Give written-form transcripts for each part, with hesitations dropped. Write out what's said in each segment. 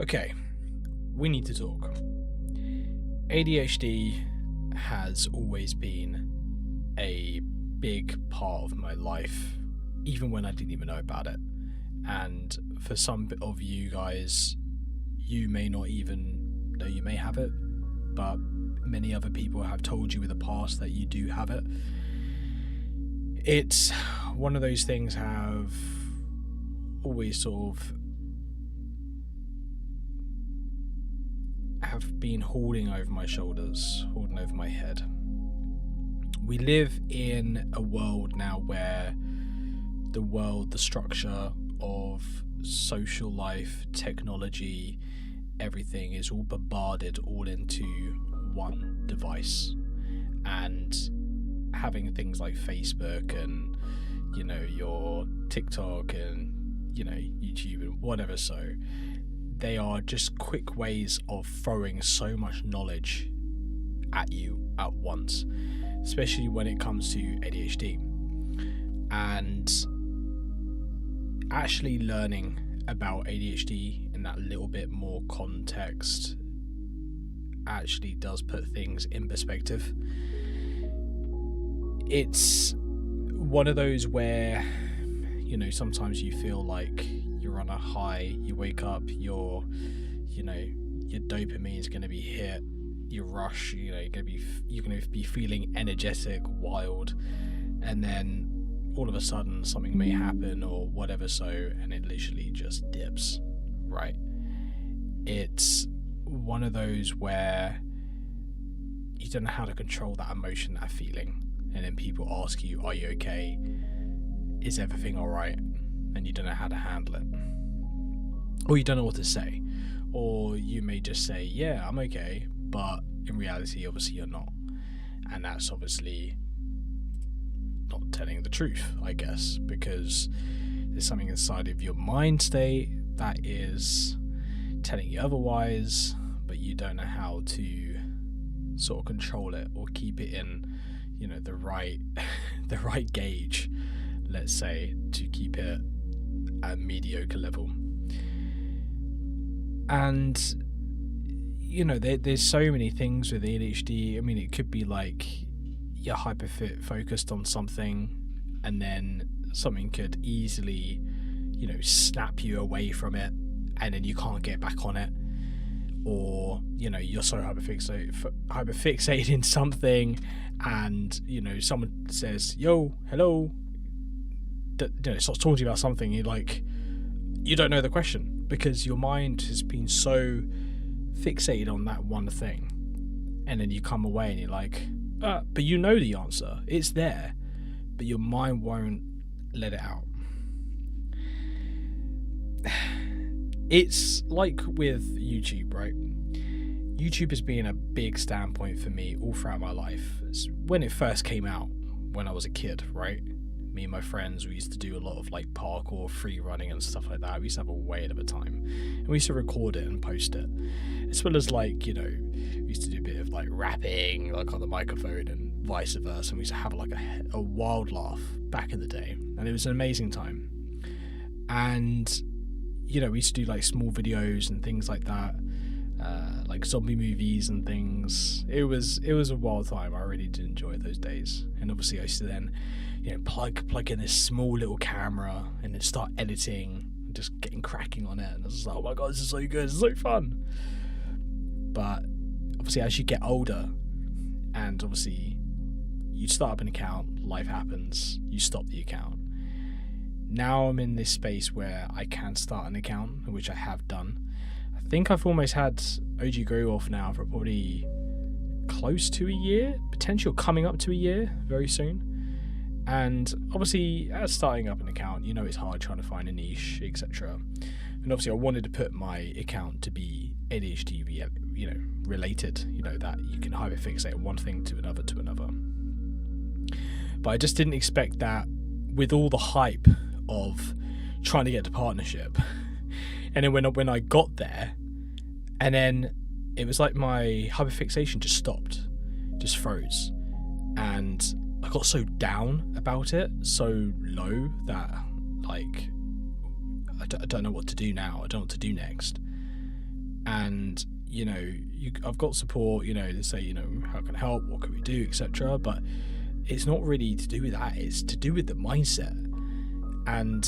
Okay, we need to talk. ADHD has always been a big part of my life, even when I didn't even know about it. And for some of you guys, you may not even know you may have it, but many other people have told you in the past that you do have it. It's one of those things have always sort of have been holding over my shoulders, holding over my head. We live in a world now where the structure of social life, technology, everything is all bombarded all into one device. And having things like Facebook and, your TikTok and, YouTube and whatever, so they are just quick ways of throwing so much knowledge at you at once, especially when it comes to ADHD. And actually learning about ADHD in that little bit more context actually does put things in perspective. It's one of those where, sometimes you feel like you're on a high, you wake up, your dopamine is going to be hit, you rush, you're going to be feeling energetic, wild, and then all of a sudden something may happen or whatever, and it literally just dips, right? It's one of those where you don't know how to control that emotion, that feeling, and then people ask you, are you okay? Is everything alright? And you don't know how to handle it. Or you don't know what to say. Or you may just say, yeah, I'm okay, but in reality, obviously you're not. And that's obviously not telling the truth, I guess, because there's something inside of your mind state that is telling you otherwise, but you don't know how to sort of control it or keep it in, the right gauge, let's say, to keep it at a mediocre level. And there's so many things with ADHD. I mean, it could be like you're hyper focused on something, and then something could easily snap you away from it, and then you can't get back on it. Or you're so hyperfixated in something, and someone says, yo, hello, starts talking to you about something, you're like, you don't know the question because your mind has been so fixated on that one thing. And then you come away and you're like, but you know the answer, it's there, but your mind won't let it out. It's like with YouTube, right? YouTube has been a big standpoint for me all throughout my life. When it first came out, when I was a kid, right? Me and my friends, we used to do a lot of like parkour, free running and stuff like that. We used to have a whale of a time. And we used to record it and post it. As well as we used to do a bit of like rapping, like on the microphone and vice versa. And we used to have like a wild laugh back in the day. And it was an amazing time. And we used to do like small videos and things like that, like zombie movies and things. It was a wild time. I really did enjoy those days. And obviously I used to then plug in this small little camera and then start editing and just getting cracking on it, and I was like, oh my god, this is so good, it's so fun. But obviously as you get older, and obviously you start up an account, life happens, you stop the account. Now I'm in this space where I can start an account, which I have done. I think I've almost had OG Grow Off now for probably close to a year, potential coming up to a year very soon. And obviously, as starting up an account, it's hard trying to find a niche, etc. And obviously, I wanted to put my account to be ADHD, related. That you can hyperfixate one thing to another. But I just didn't expect that with all the hype of trying to get to partnership. And then when I got there, and then it was like my hyperfixation just stopped, just froze, and I got so down about it, so low, that like I don't know what to do now. I don't know what to do next. and I've got support. They say, how can I help, what can we do, etc. But it's not really to do with that. It's to do with the mindset, and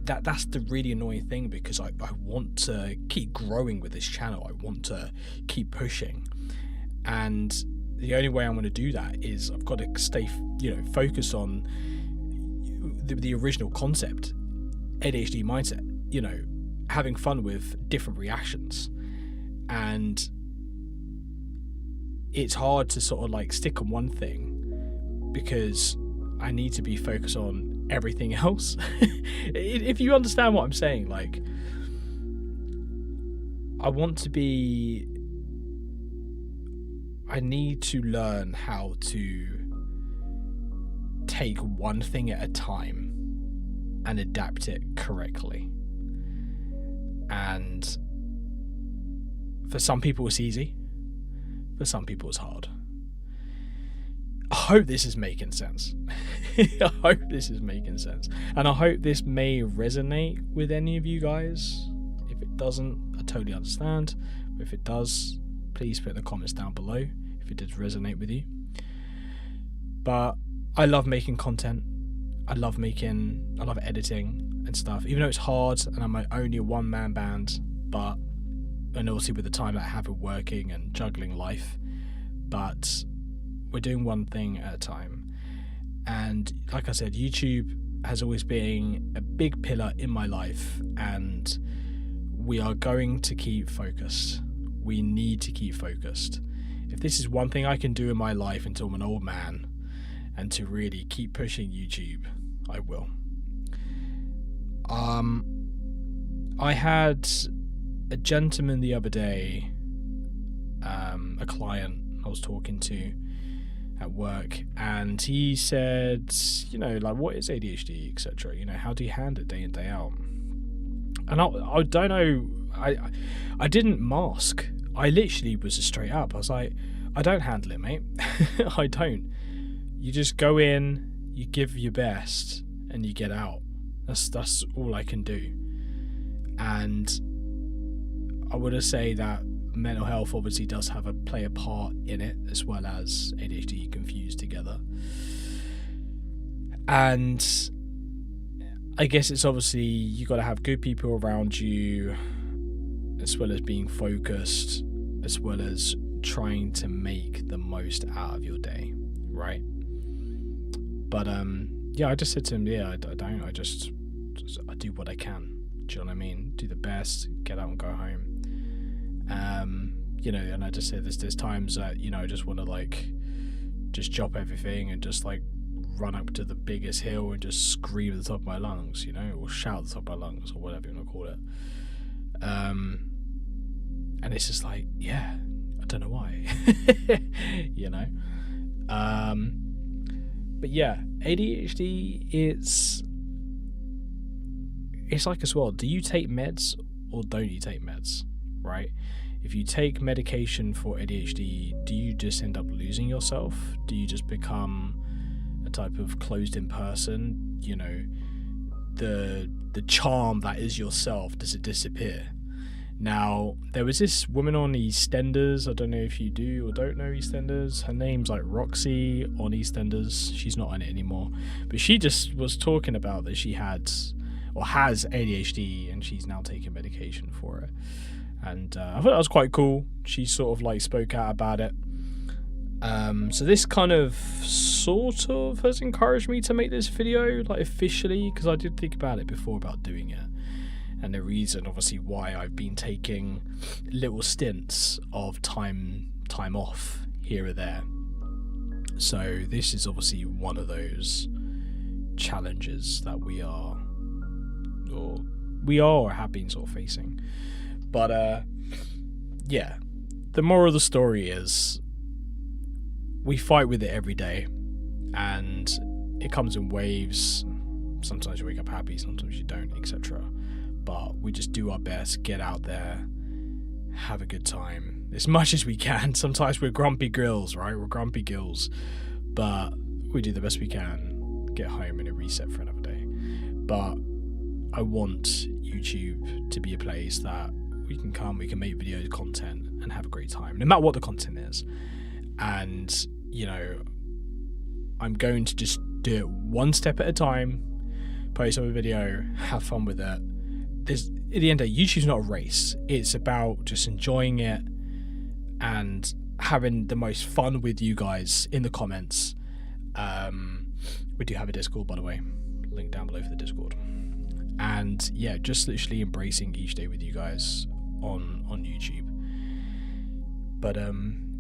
that's the really annoying thing, because I want to keep growing with this channel. I want to keep pushing, and the only way I'm going to do that is I've got to stay focused on the original concept, ADHD mindset, having fun with different reactions. And it's hard to sort of like stick on one thing, because I need to be focused on everything else. If you understand what I'm saying, like, I need to learn how to take one thing at a time and adapt it correctly. And for some people it's easy, for some people it's hard. I hope this is making sense. I hope this is making sense. And I hope this may resonate with any of you guys. If it doesn't, I totally understand. But if it does, please put in the comments down below if it did resonate with you. But I love making content. I love editing and stuff, even though it's hard and I'm only a one-man band, and obviously with the time that I have of working and juggling life, but we're doing one thing at a time. And like I said, YouTube has always been a big pillar in my life, and we are going to keep focused. We need to keep focused. If this is one thing I can do in my life until I'm an old man, and to really keep pushing YouTube, I will. I had a gentleman the other day, a client I was talking to at work, and he said, what is ADHD, etc. How do you handle it day in, day out? And I don't know, I didn't mask. I literally was just straight up. I was like, I don't handle it, mate. I don't. You just go in, you give your best, and you get out. That's all I can do. And I would say that mental health obviously does play a part in it, as well as ADHD confused together. And I guess it's obviously, you got to have good people around you, as well as being focused, as well as trying to make the most out of your day, right? But I just said to him, I don't. I do what I can. Do you know what I mean? Do the best, get out and go home. And I just said there's times that, I just want to just drop everything and just run up to the biggest hill and just scream at the top of my lungs, or shout at the top of my lungs, or whatever you want to call it. And it's just I don't know why. But yeah, ADHD, it's like as well, do you take meds or don't you take meds, right? If you take medication for ADHD, do you just end up losing yourself? Do you just become a type of closed-in person? The charm that is yourself, does it disappear? Now, there was this woman on EastEnders, I don't know if you do or don't know EastEnders, her name's Roxy on EastEnders, she's not on it anymore, but she just was talking about that she had, or has ADHD, and she's now taking medication for it, and I thought that was quite cool. She sort of spoke out about it, so this kind of sort of has encouraged me to make this video, officially, because I did think about it before about doing it. And the reason, obviously, why I've been taking little stints of time off here or there. So this is obviously one of those challenges that we are or have been sort of facing. But the moral of the story is we fight with it every day, and it comes in waves. Sometimes you wake up happy, sometimes you don't, etc. But we just do our best, get out there, have a good time as much as we can. Sometimes we're grumpy grills, right? We're grumpy gills, but we do the best we can, get home and a reset for another day. But I want YouTube to be a place that we can come, we can make video content and have a great time, no matter what the content is. And, you know, I'm going to just do it one step at a time, post up a video, have fun with it. At the end of the day, YouTube's not a race. It's about just enjoying it and having the most fun with you guys in the comments. We do have a Discord, by the way, link down below for the Discord. And yeah, just literally embracing each day with you guys on YouTube. But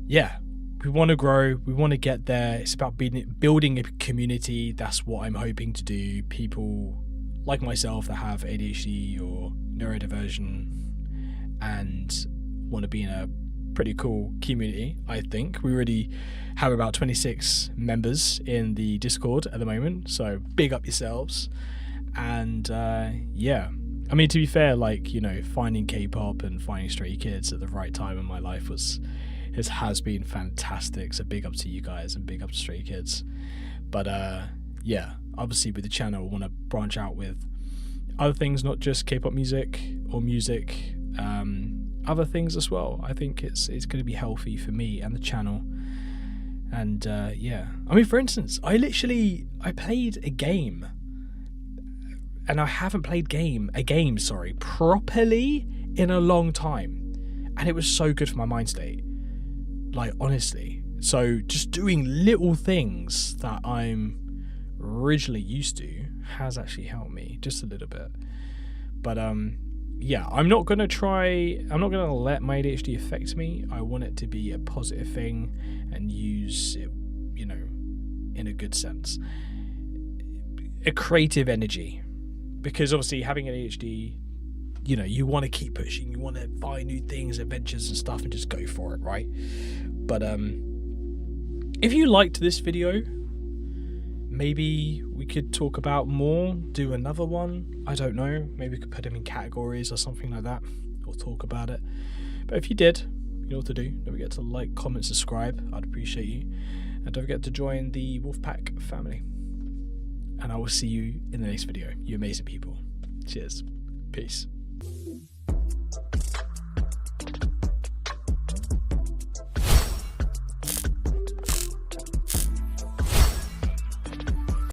yeah, we want to grow, we want to get there. It's about building a community. That's what I'm hoping to do. People like myself that have ADHD or neurodiversion and want to be in a pretty cool community. I think we already have about 26 members in the Discord at the moment, so big up yourselves. And yeah, I mean, to be fair, like, you know, finding K-pop and finding Stray Kids at the right time in my life has been fantastic. So big up to you guys and big up to Stray Kids. But yeah, obviously with the channel, I want to branch out with other things, not just K-pop music or music, other things as well. I think it's going to be healthy for me and the channel. And yeah, I mean, for instance, I played a game, and I haven't played a game properly in a long time, and it was so good for my mind state, like, honestly. So just doing little things that I'm originally used to has actually helped me just a little bit. But yeah, I'm not gonna let my ADHD affect me. I want it to be a positive thing and use it, you know, in a good sense, a creative energy. Because obviously having ADHD, you know, you want to keep pushing, you want to find new things, adventures and stuff, and just go for it, right? But if you liked this video, maybe we could talk about more, do another one. I don't know, maybe we could put them in categories or something like that, or talk about it. But if you did, you know what to do. Don't forget to like, comment, subscribe. I'd appreciate you. And don't forget to join the Wolfpack family. And I will see you in the next video, you amazing people. Cheers. Peace.